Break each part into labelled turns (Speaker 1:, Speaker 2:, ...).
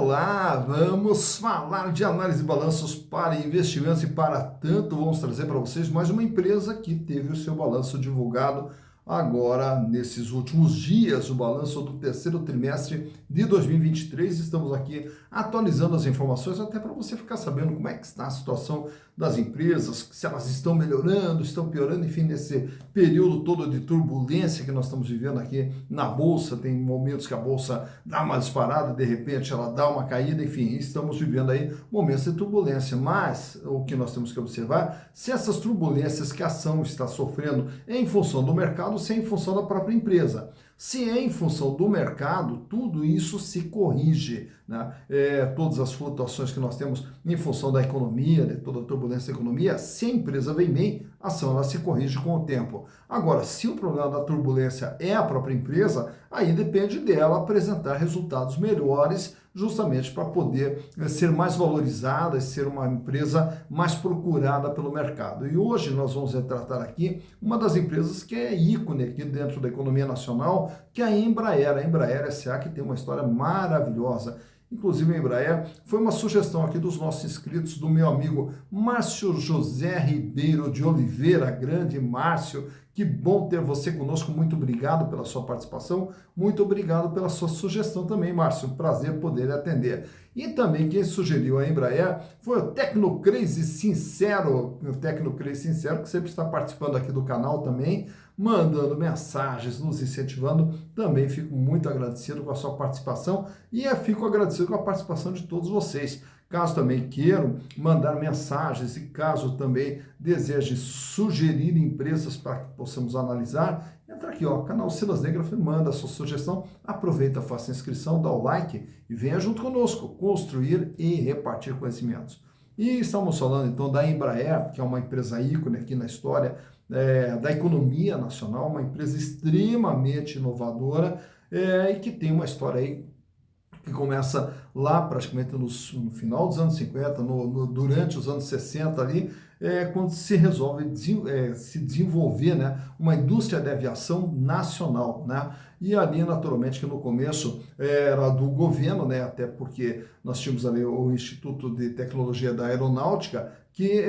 Speaker 1: Olá, vamos falar de análise de balanços para investimentos e para tanto vamos trazer para vocês mais uma empresa que teve o seu balanço divulgado agora nesses últimos dias, o balanço do terceiro trimestre de 2023. Estamos aqui atualizando as informações até para você ficar sabendo como é que está a situação das empresas, se elas estão melhorando, estão piorando, enfim, nesse período todo de turbulência que nós estamos vivendo aqui na Bolsa. Tem momentos que a Bolsa dá uma disparada, de repente ela dá uma caída, enfim, estamos vivendo aí momentos de turbulência, mas o que nós temos que observar, se essas turbulências que a ação está sofrendo é em função do mercado, se é em função da própria empresa. Se é em função do mercado, tudo isso se corrige, né? Todas as flutuações que nós temos em função da economia, de toda a turbulência da economia, se a empresa vem bem, a ação ela se corrige com o tempo. Agora, se o problema da turbulência é a própria empresa, aí depende dela apresentar resultados melhores, justamente para poder ser mais valorizada, ser uma empresa mais procurada pelo mercado. E hoje nós vamos retratar aqui uma das empresas que é ícone aqui dentro da economia nacional, que é a Embraer. A Embraer S.A., que tem uma história maravilhosa. Inclusive a Embraer foi uma sugestão aqui dos nossos inscritos, do meu amigo Márcio José Ribeiro de Oliveira, grande Márcio. Que bom ter você conosco, muito obrigado pela sua participação, muito obrigado pela sua sugestão também, Márcio, prazer poder atender. E também quem sugeriu a Embraer foi o Tecnocrazy Sincero, que sempre está participando aqui do canal também, mandando mensagens, nos incentivando, também fico muito agradecido com a sua participação e fico agradecido com a participação de todos vocês. Caso também queiram mandar mensagens e caso também desejem sugerir empresas para que possamos analisar, entra aqui, ó, canal Silas Negraf, manda a sua sugestão, aproveita, faça a inscrição, dá o like e venha junto conosco construir e repartir conhecimentos. E estamos falando então da Embraer, que é uma empresa ícone aqui na história da economia nacional, uma empresa extremamente inovadora e que tem uma história aí que começa lá praticamente no final dos anos 50, durante os anos 60 ali, quando se resolve se desenvolver, né, uma indústria de aviação nacional, né? E ali, naturalmente, que no começo era do governo, né, até porque nós tínhamos ali o Instituto de Tecnologia da Aeronáutica, que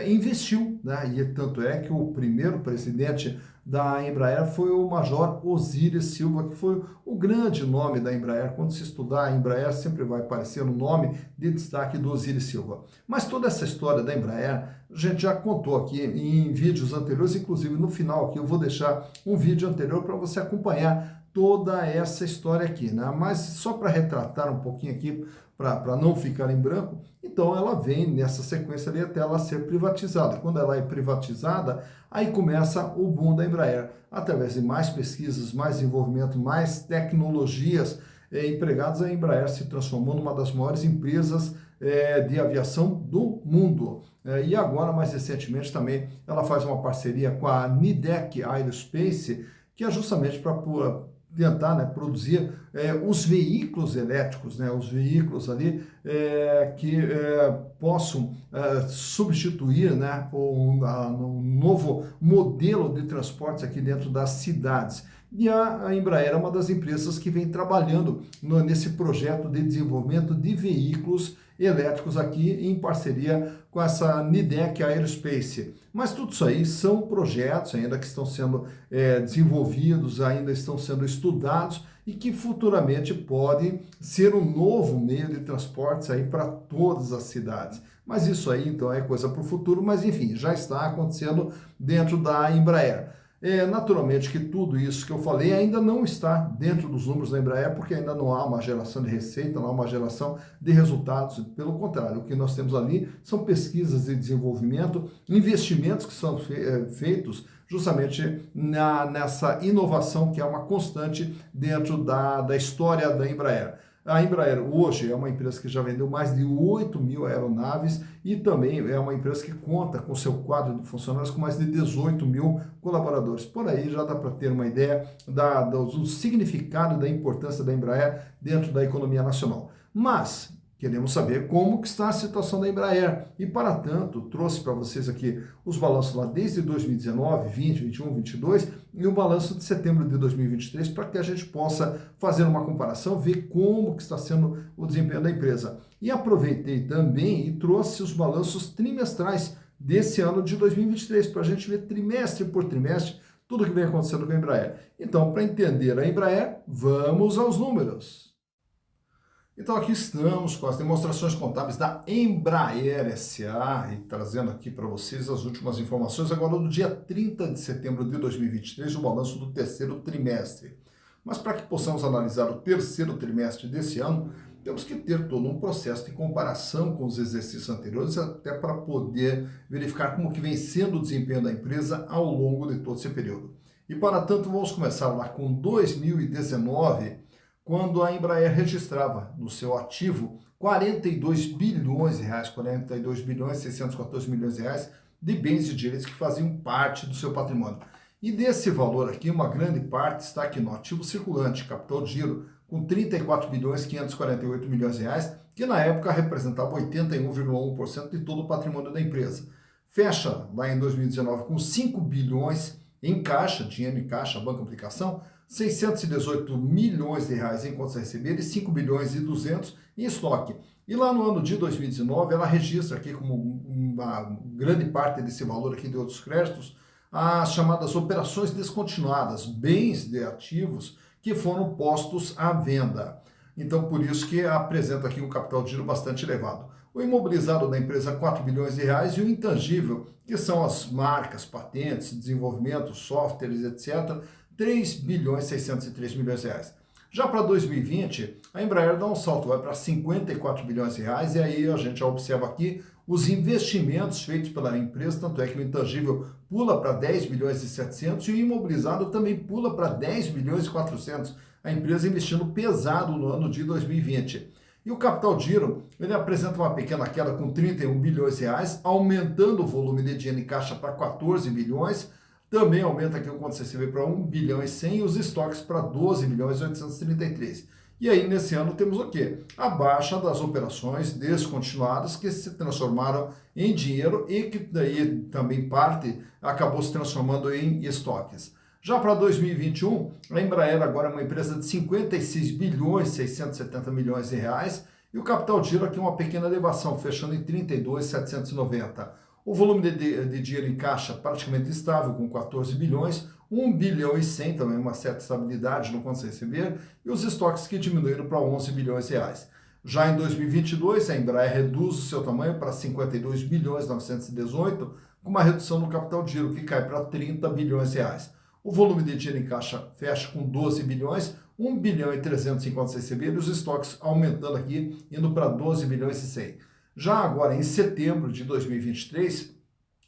Speaker 1: investiu, né? E tanto é que o primeiro presidente da Embraer foi o Major Osiris Silva, que foi o grande nome da Embraer. Quando se estudar a Embraer, sempre vai aparecer o nome de destaque do Osiris Silva. Mas toda essa história da Embraer, a gente já contou aqui em vídeos anteriores, inclusive no final aqui eu vou deixar um vídeo anterior para você acompanhar toda essa história aqui, né? Mas só para retratar um pouquinho aqui, para não ficar em branco, então ela vem nessa sequência ali até ela ser privatizada. Quando ela é privatizada, aí começa o boom da Embraer, através de mais pesquisas, mais desenvolvimento, mais tecnologias empregadas, a Embraer se transformou numa das maiores empresas de aviação do mundo. E agora, mais recentemente, também ela faz uma parceria com a Nidec Aerospace, que é justamente para tentar, né, produzir os veículos elétricos, né, os veículos ali que possam substituir, né, um novo modelo de transportes aqui dentro das cidades. E a Embraer é uma das empresas que vem trabalhando nesse projeto de desenvolvimento de veículos elétricos aqui em parceria com essa Nidec Aerospace. Mas tudo isso aí são projetos ainda que estão sendo desenvolvidos, ainda estão sendo estudados e que futuramente podem ser um novo meio de transportes aí para todas as cidades. Mas isso aí então é coisa para o futuro, mas enfim, já está acontecendo dentro da Embraer. Naturalmente que tudo isso que eu falei ainda não está dentro dos números da Embraer, porque ainda não há uma geração de receita, não há uma geração de resultados. Pelo contrário, o que nós temos ali são pesquisas de desenvolvimento, investimentos que são feitos justamente nessa inovação que é uma constante dentro da história da Embraer. A Embraer hoje é uma empresa que já vendeu mais de 8 mil aeronaves e também é uma empresa que conta com seu quadro de funcionários com mais de 18 mil colaboradores. Por aí já dá para ter uma ideia do significado e da importância da Embraer dentro da economia nacional. Mas Queremos saber como que está a situação da Embraer. E, para tanto, trouxe para vocês aqui os balanços lá desde 2019, 20, 21, 22 e o balanço de setembro de 2023 para que a gente possa fazer uma comparação, ver como que está sendo o desempenho da empresa. E aproveitei também e trouxe os balanços trimestrais desse ano de 2023 para a gente ver trimestre por trimestre tudo o que vem acontecendo com a Embraer. Então, para entender a Embraer, vamos aos números. Então aqui estamos com as demonstrações contábeis da Embraer S.A. e trazendo aqui para vocês as últimas informações agora do dia 30 de setembro de 2023, o balanço do terceiro trimestre. Mas para que possamos analisar o terceiro trimestre desse ano, temos que ter todo um processo de comparação com os exercícios anteriores, até para poder verificar como que vem sendo o desempenho da empresa ao longo de todo esse período. E para tanto, vamos começar lá com 2019, quando a Embraer registrava no seu ativo 42 bilhões de reais, 42 bilhões 614 milhões de reais de bens e direitos que faziam parte do seu patrimônio. E desse valor aqui, uma grande parte está aqui no ativo circulante, capital de giro, com 34 bilhões 548 milhões de reais, que na época representava 81,1% de todo o patrimônio da empresa. Fecha lá em 2019 com 5 bilhões em caixa, dinheiro em caixa, banco aplicação, 618 milhões de reais em contas a receber e 5 bilhões e 200 em estoque. E lá no ano de 2019, ela registra aqui como uma grande parte desse valor aqui de outros créditos, as chamadas operações descontinuadas, bens de ativos que foram postos à venda. Então, por isso que apresenta aqui um capital de giro bastante elevado. O imobilizado da empresa, 4 bilhões de reais, e o intangível, que são as marcas, patentes, desenvolvimento, softwares, etc., 3 bilhões 603 milhões de reais. Já para 2020, a Embraer dá um salto, vai para 54 bilhões de reais, e aí a gente já observa aqui os investimentos feitos pela empresa, tanto é que o intangível pula para 10 bilhões e 700 e o imobilizado também pula para 10 bilhões e 400. A empresa investindo pesado no ano de 2020. E o capital de giro, ele apresenta uma pequena queda com 31 bilhões de reais, aumentando o volume de dinheiro em caixa para 14 bilhões, também aumenta aqui o contas a receber para 1 bilhão e 100 e os estoques para 12 bilhões e 833. E aí, nesse ano, temos o quê? A baixa das operações descontinuadas que se transformaram em dinheiro e que daí também parte acabou se transformando em estoques. Já para 2021, a Embraer agora é uma empresa de 56 bilhões 670 milhões de reais e o capital de giro aqui uma pequena elevação, fechando em 32.790. O volume de dinheiro em caixa praticamente estável, com 14 bilhões, 1 bilhão e 100, também uma certa estabilidade no contas a receber, e os estoques que diminuíram para 11 bilhões de reais. Já em 2022, a Embraer reduz o seu tamanho para 52 bilhões 918, com uma redução no capital de giro que cai para 30 bilhões de reais. O volume de dinheiro em caixa fecha com 12 bilhões, 1 bilhão e 300 em contas a receber, e os estoques aumentando aqui, indo para 12 bilhões e 100. Já agora, em setembro de 2023,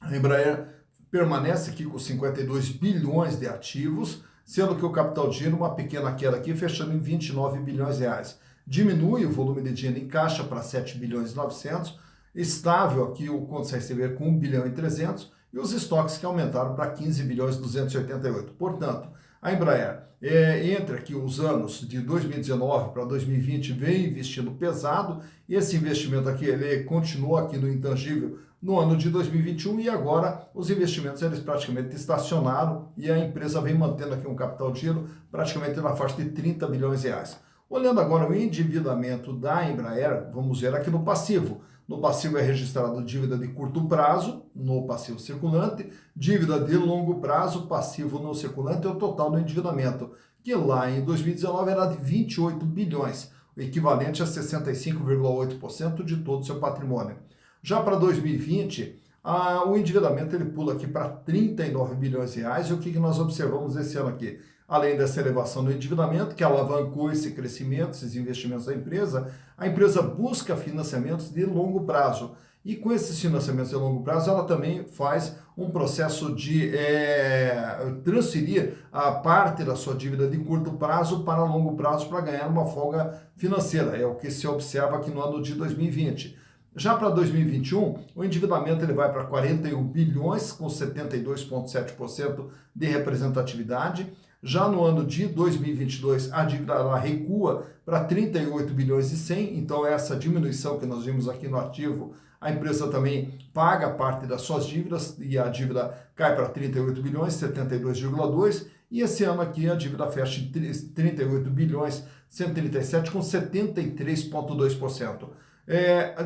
Speaker 1: a Embraer permanece aqui com 52 bilhões de ativos, sendo que o capital de giro, uma pequena queda aqui, fechando em 29 bilhões de reais. Diminui o volume de dinheiro em caixa para 7 bilhões e 900, estável aqui o contas a receber com 1 bilhão e 300, e os estoques que aumentaram para 15 bilhões e 288. Portanto, a Embraer, entre aqui os anos de 2019 para 2020, vem investindo pesado. Esse investimento aqui, ele continua aqui no intangível no ano de 2021 e agora os investimentos eles praticamente estacionaram e a empresa vem mantendo aqui um capital de giro praticamente na faixa de 30 bilhões de reais. Olhando agora o endividamento da Embraer, vamos ver aqui no passivo. No passivo é registrado dívida de curto prazo, no passivo circulante, dívida de longo prazo, passivo no circulante, é o total do endividamento, que lá em 2019 era de 28 bilhões, o equivalente a 65,8% de todo o seu patrimônio. Já para 2020, o endividamento ele pula aqui para 39 bilhões de reais, e o que nós observamos esse ano aqui? Além dessa elevação do endividamento, que alavancou esse crescimento, esses investimentos da empresa, a empresa busca financiamentos de longo prazo. E com esses financiamentos de longo prazo, ela também faz um processo de transferir a parte da sua dívida de curto prazo para longo prazo para ganhar uma folga financeira. É o que se observa aqui no ano de 2020. Já para 2021, o endividamento ele vai para 41 bilhões, com 72,7% de representatividade. Já no ano de 2022, a dívida ela recua para 38 bilhões e 100, então essa diminuição que nós vimos aqui no ativo, a empresa também paga parte das suas dívidas e a dívida cai para 38 bilhões, 72,2, e esse ano aqui a dívida fecha em 38 bilhões, 137 com 73,2%.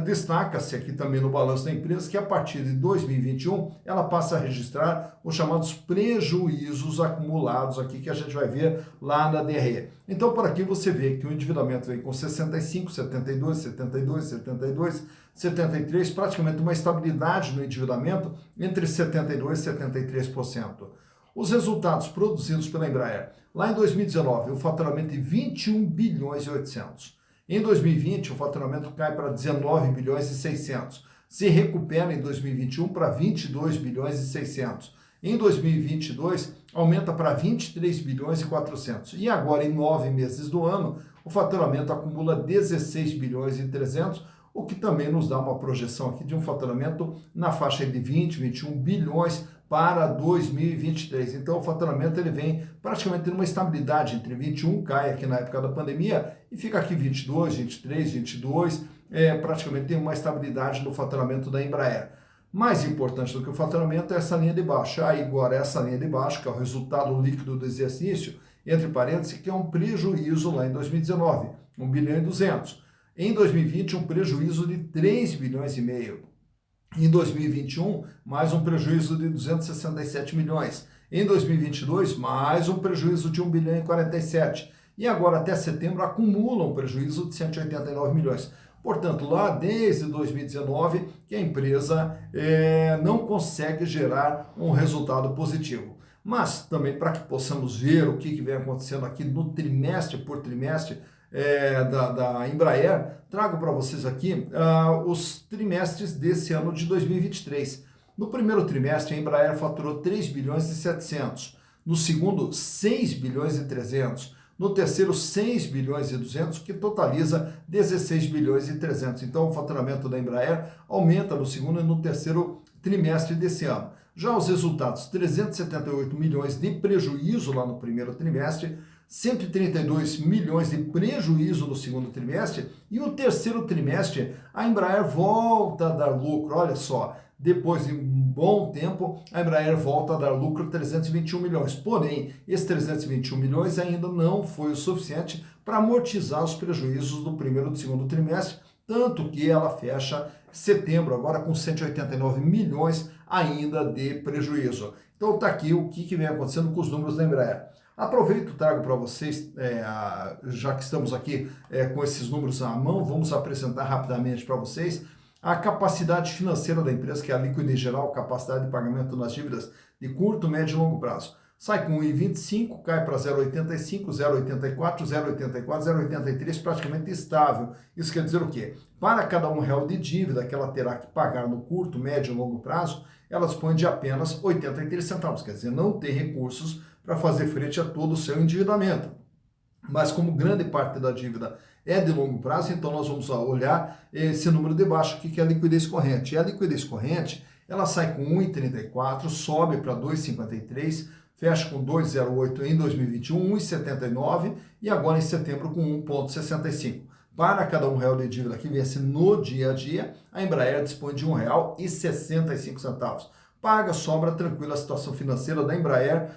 Speaker 1: Destaca-se aqui também no balanço da empresa que a partir de 2021 ela passa a registrar os chamados prejuízos acumulados aqui que a gente vai ver lá na DRE. Então por aqui você vê que o endividamento vem com 65, 72, 72, 72, 73, praticamente uma estabilidade no endividamento entre 72 e 73%. Os resultados produzidos pela Embraer, lá em 2019, o faturamento de 21 bilhões e 800. Em 2020, o faturamento cai para 19 bilhões e 600. Se recupera em 2021 para 22 bilhões e 600. Em 2022, aumenta para 23 bilhões e 400. E agora, em 9 meses do ano, o faturamento acumula 16 bilhões e 300, o que também nos dá uma projeção aqui de um faturamento na faixa de 20, 21 bilhões para 2023. Então o faturamento ele vem praticamente numa estabilidade entre 21, cai aqui na época da pandemia, e fica aqui 22, 23, 22, praticamente tem uma estabilidade no faturamento da Embraer. Mais importante do que o faturamento é essa linha de baixo. Aí agora essa linha de baixo, que é o resultado líquido do exercício, entre parênteses, que é um prejuízo lá em 2019, 1 bilhão e 200. Em 2020, um prejuízo de 3 bilhões e meio. Em 2021, mais um prejuízo de 267 milhões. Em 2022, mais um prejuízo de 1 bilhão e 47. E agora, até setembro, acumula um prejuízo de 189 milhões. Portanto, lá desde 2019, que a empresa não consegue gerar um resultado positivo. Mas também para que possamos ver o que vem acontecendo aqui no trimestre por trimestre, da Embraer, trago para vocês aqui os trimestres desse ano de 2023. No primeiro trimestre, a Embraer faturou 3 bilhões e 700. No segundo, 6 bilhões e 300. No terceiro, 6 bilhões e 200, que totaliza 16 bilhões e 300. Então, o faturamento da Embraer aumenta no segundo e no terceiro trimestre desse ano. Já os resultados, 378 milhões de prejuízo lá no primeiro trimestre, 132 milhões de prejuízo no segundo trimestre, e o terceiro trimestre a Embraer volta a dar lucro. Olha só, depois de um bom tempo, a Embraer volta a dar lucro 321 milhões. Porém, esses 321 milhões ainda não foi o suficiente para amortizar os prejuízos do primeiro e do segundo trimestre, tanto que ela fecha setembro agora com 189 milhões ainda de prejuízo. Então está aqui o que vem acontecendo com os números da Embraer. Aproveito e trago para vocês, já que estamos aqui com esses números à mão, vamos apresentar rapidamente para vocês a capacidade financeira da empresa, que é a liquidez geral, capacidade de pagamento nas dívidas de curto, médio e longo prazo. Sai com 1,25, cai para 0,85, 0,84, 0,84, 0,83, praticamente estável. Isso quer dizer o quê? Para cada R$1 de dívida que ela terá que pagar no curto, médio e longo prazo, ela dispõe de apenas 83 centavos, quer dizer, não tem recursos para fazer frente a todo o seu endividamento. Mas como grande parte da dívida é de longo prazo, então nós vamos olhar esse número de baixo aqui, que é a liquidez corrente. E a liquidez corrente, ela sai com 1,34, sobe para 2,53, fecha com 2,08 em 2021, 1,79 e agora em setembro com 1,65. Para cada R$1 de dívida que vence no dia a dia, a Embraer dispõe de R$1,65. Paga, sobra, tranquila a situação financeira da Embraer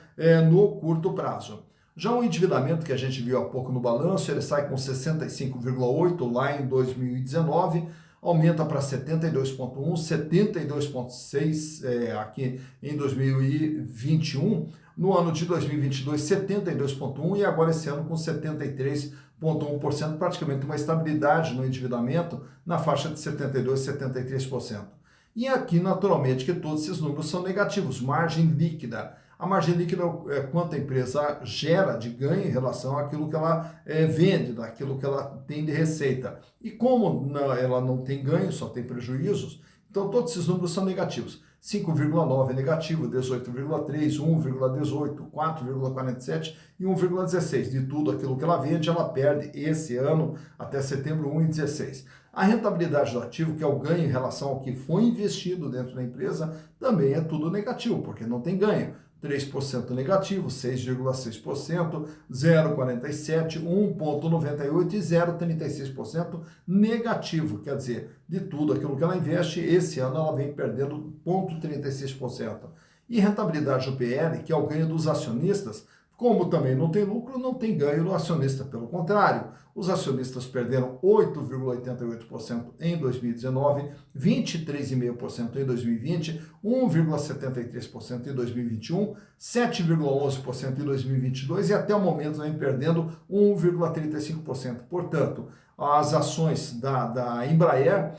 Speaker 1: no curto prazo. Já o endividamento que a gente viu há pouco no balanço, ele sai com 65,8 lá em 2019, aumenta para 72,1, 72,6 aqui em 2021, no ano de 2022 72,1 e agora esse ano com 73,1%, praticamente uma estabilidade no endividamento na faixa de 72, 73%. E aqui, naturalmente, que todos esses números são negativos, margem líquida. A margem líquida é quanto a empresa gera de ganho em relação àquilo que ela vende, daquilo que ela tem de receita. E como ela não tem ganho, só tem prejuízos, então todos esses números são negativos. 5,9 negativo, 18,3, 1,18, 4,47 e 1,16. De tudo aquilo que ela vende, ela perde esse ano, até setembro, 1,16. A rentabilidade do ativo, que é o ganho em relação ao que foi investido dentro da empresa, também é tudo negativo, porque não tem ganho. 3% negativo, 6,6%, 0,47%, 1,98% e 0,36% negativo. Quer dizer, de tudo aquilo que ela investe, esse ano ela vem perdendo 0,36%. E rentabilidade do PL, que é o ganho dos acionistas, como também não tem lucro, não tem ganho do acionista. Pelo contrário, os acionistas perderam 8,88% em 2019, 23,5% em 2020, 1,73% em 2021, 7,11% em 2022 e até o momento vem perdendo 1,35%. Portanto, as ações da Embraer,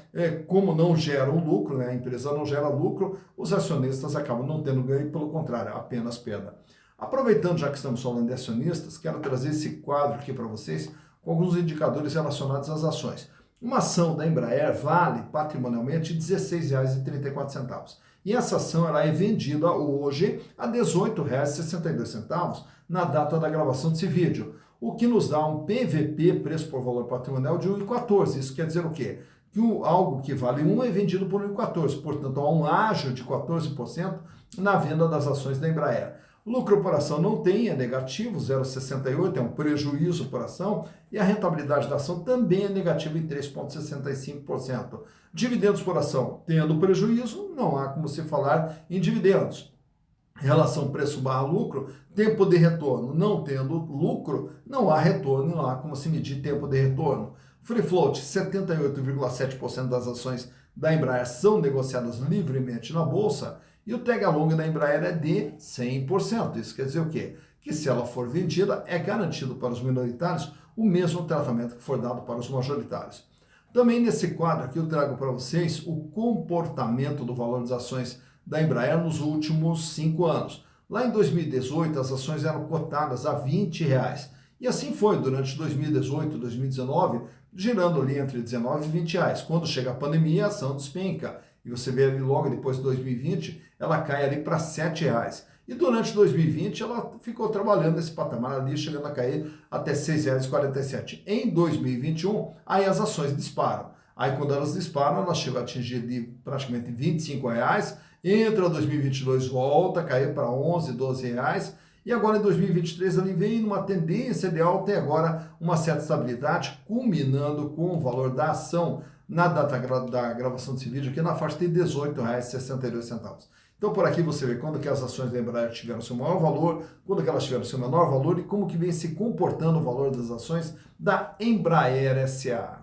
Speaker 1: como não geram lucro, né, a empresa não gera lucro, os acionistas acabam não tendo ganho, pelo contrário, apenas perda. Aproveitando, já que estamos falando de acionistas, quero trazer esse quadro aqui para vocês com alguns indicadores relacionados às ações. Uma ação da Embraer vale patrimonialmente R$ 16,34. E essa ação ela é vendida hoje a R$ 18,62 na data da gravação desse vídeo, o que nos dá um PVP, preço por valor patrimonial, de 1,14. Isso quer dizer o quê? Que algo que vale 1 é vendido por 1,14. Portanto, há um ágio de 14% na venda das ações da Embraer. Lucro por ação não tem, é negativo, 0,68, é um prejuízo por ação, e a rentabilidade da ação também é negativa em 3,65%. Dividendos por ação, tendo prejuízo, não há como se falar em dividendos. Relação preço/lucro, tempo de retorno, não tendo lucro, não há retorno, não há como se medir tempo de retorno. Free float, 78,7% das ações da Embraer são negociadas livremente na bolsa, e o tag along da Embraer é de 100%. Isso quer dizer o quê? Que se ela for vendida, é garantido para os minoritários o mesmo tratamento que for dado para os majoritários. Também nesse quadro aqui eu trago para vocês o comportamento do valor das ações da Embraer nos últimos 5 anos. Lá em 2018, as ações eram cotadas a R$ 20. E assim foi durante 2018, 2019, girando ali entre 19 e 20 reais. Quando chega a pandemia, a ação despenca. E você vê ali logo depois de 2020, ela cai ali para R$ 7. E durante 2020 ela ficou trabalhando nesse patamar ali, chegando a cair até R$ 6,47. Em 2021, aí as ações disparam. Aí quando elas disparam, elas chegam a atingir de praticamente R$ 25. Entra 2022, volta a cair para R$ 11, R$ 12. E agora em 2023 ele vem numa tendência de alta e agora uma certa estabilidade, culminando com o valor da ação na data da gravação desse vídeo aqui na faixa de R$ 18,62. Então por aqui você vê quando que as ações da Embraer tiveram seu maior valor, quando que elas tiveram seu menor valor e como que vem se comportando o valor das ações da Embraer SA.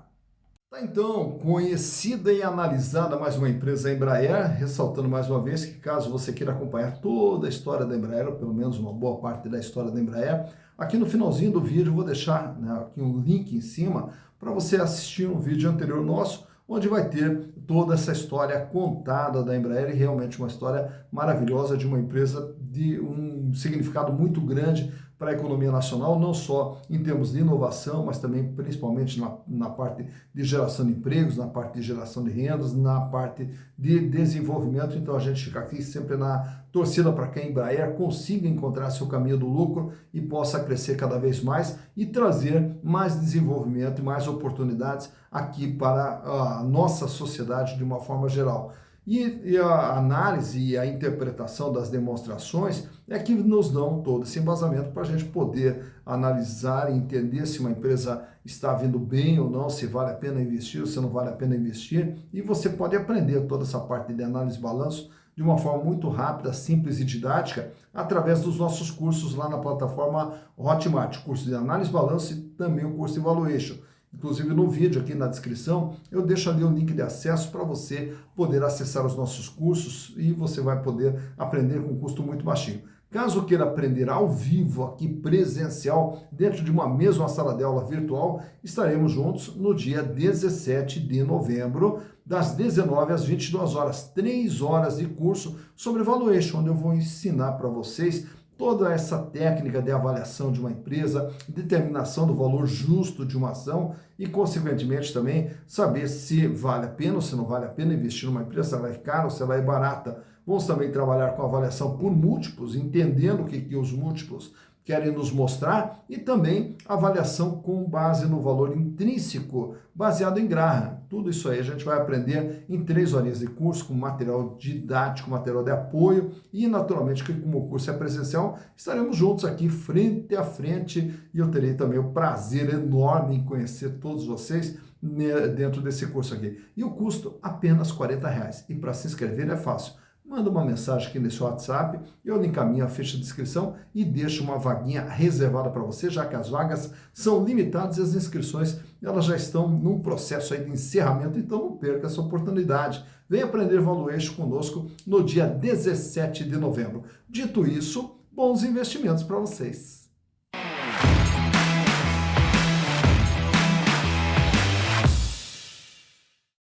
Speaker 1: Tá, então, conhecida e analisada mais uma empresa, a Embraer, ressaltando mais uma vez que caso você queira acompanhar toda a história da Embraer, ou pelo menos uma boa parte da história da Embraer, aqui no finalzinho do vídeo eu vou deixar, né, aqui um link em cima para você assistir um vídeo anterior nosso, onde vai ter toda essa história contada da Embraer e realmente uma história maravilhosa de uma empresa de um significado muito grande para a economia nacional, não só em termos de inovação, mas também principalmente na parte de geração de empregos, na parte de geração de rendas, na parte de desenvolvimento. Então a gente fica aqui sempre na torcida para que a Embraer consiga encontrar seu caminho do lucro e possa crescer cada vez mais e trazer mais desenvolvimento e mais oportunidades aqui para a nossa sociedade de uma forma geral. E a análise e a interpretação das demonstrações é que nos dão todo esse embasamento para a gente poder analisar e entender se uma empresa está vindo bem ou não, se vale a pena investir ou se não vale a pena investir. E você pode aprender toda essa parte de análise e balanço de uma forma muito rápida, simples e didática, através dos nossos cursos lá na plataforma Hotmart, curso de análise e balanço e também o curso de Valuation. Inclusive no vídeo aqui na descrição, eu deixo ali o link de acesso para você poder acessar os nossos cursos e você vai poder aprender com um custo muito baixinho. Caso queira aprender ao vivo, aqui presencial, dentro de uma mesma sala de aula virtual, estaremos juntos no dia 17 de novembro, das 19 às 22 horas, 3 horas de curso sobre valuation, onde eu vou ensinar para vocês toda essa técnica de avaliação de uma empresa, determinação do valor justo de uma ação e, consequentemente, também saber se vale a pena ou se não vale a pena investir numa empresa, se ela é cara ou se ela é barata. Vamos também trabalhar com avaliação por múltiplos, entendendo o que os múltiplos querem nos mostrar e também avaliação com base no valor intrínseco, baseado em Graham. Tudo isso aí a gente vai aprender em 3 horinhas de curso, com material didático, material de apoio e, naturalmente, que como o curso é presencial, estaremos juntos aqui frente a frente e eu terei também o prazer enorme em conhecer todos vocês dentro desse curso aqui. E o custo apenas R$ 40. E para se inscrever é fácil. Manda uma mensagem aqui nesse WhatsApp, eu lhe encaminho a ficha de inscrição e deixo uma vaguinha reservada para você, já que as vagas são limitadas e as inscrições elas já estão num processo aí de encerramento, então não perca essa oportunidade. Venha aprender Valuation conosco no dia 17 de novembro. Dito isso, bons investimentos para vocês.